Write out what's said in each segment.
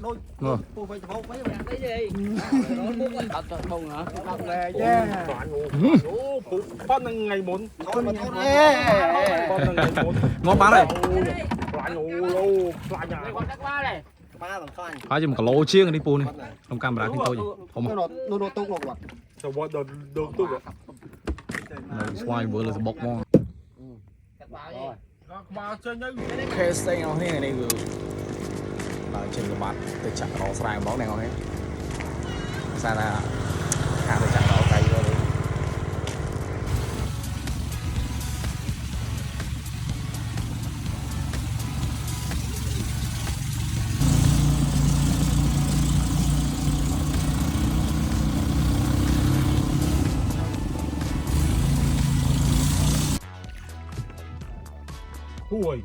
đôi cô phải hộp mấy bạn cái gì nó bông hả bông về chứ con ngày muốn thôi mà thôi con ngày muốn ngon bán này lại ngủ luôn lại nhà phải chứ một cái lô chiên đi pu này trong camera kinh tôi gì không nó tốt luôn rồi sao bọn đồ tốt rồi xoay vừa là bọc ngon ok stay ngon thế này vừa là trên cái bát tôi chặt nó xoay bóng này ngon hết sao là hàng tôi chặt nó cây vô đi ui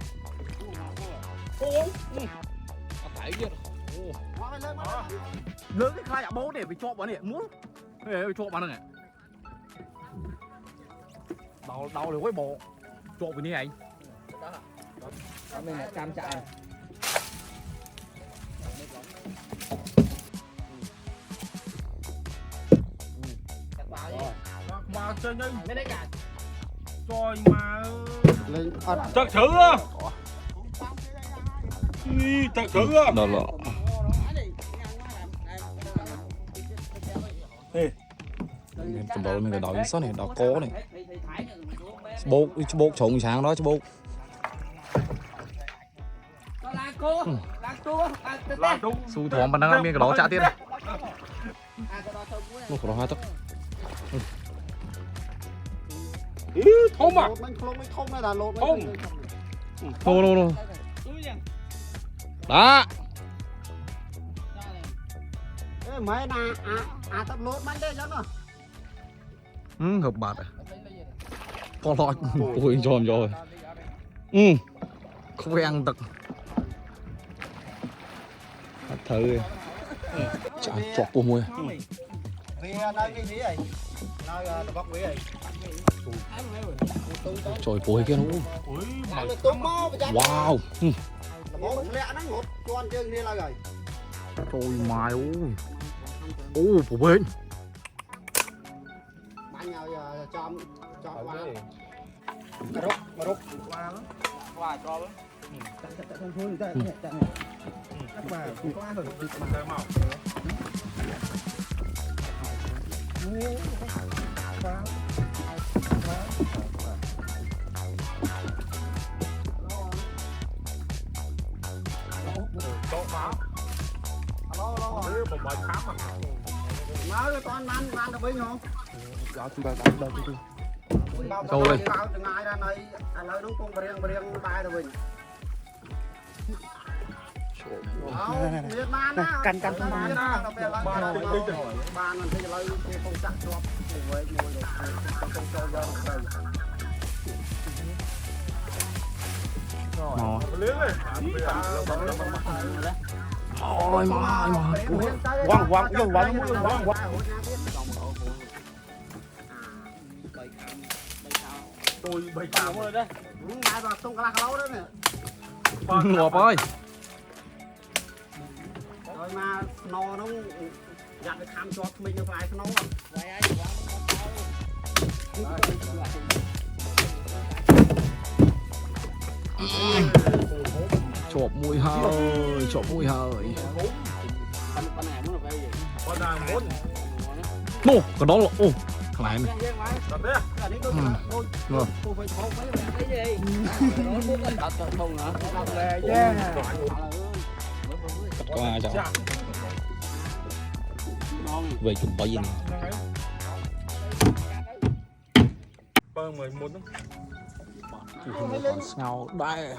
lớn cái khai bố để bị cho bọn này muốn để cho bọn này đau được cái bộ cho cái này anh mình là cam chạy mà chơi nhanh mấy đấy cả rồi mà lên thật sự á thật sự á đó là mình đồ mình cái đòi số này đỏ cố này bột trộn sáng đó chứ bột su thỏm bằng năng miếng cái đó trả tiền một cái đó hai tấc không mà không này là lột không no đó mấy na tập lột mấy đây chứ nó hợp bạt à con lọt ui tròn rồi không phải ăn tật thử chả chọc của mùi vì nơi cái gì vậy nơi bóc quý vậy trời bồi kia nó wow lẹ nó ngột con chương đi là rồi trời mày ôi phổ bên bạn nhau giờ cho qua mà rút qua cho đó không thôi chạy các bà cũng có ăn rồi má cái con ăn được bình không? rồi từng ngày ra này lấy đúng con riêng bài được bình. Việt Nam á, canh con bàn á, bàn mình thì lấy không chặt cho với mùi được không cho dân đây. ôi mà quăng tôi bày cả rồi đấy. Ngài vào tung cả lâu đấy nè. ngọt ơi Rồi mà nó giặt cái khám cho mình được lại nó chộp mùi hơi con nào muốn nô cái đó là ô cái này này đặt đấy qua cho về chụp bao nhiêu bơm người muốn còn ngào đây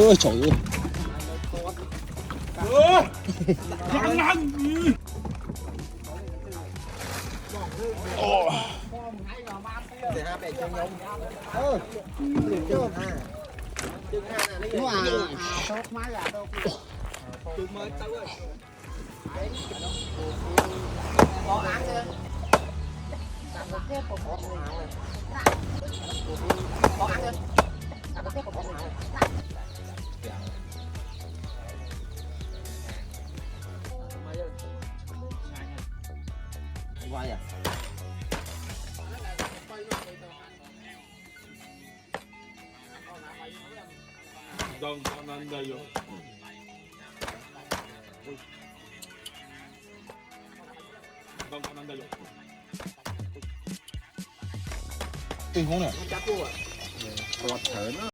trời ơi Răng răng gì Chụp mới tao ơi. Quay à? Đông con ăn đây rồi. Đông con ăn đây rồi. Kinh không nè. Chắc luôn à? Quạt thở nó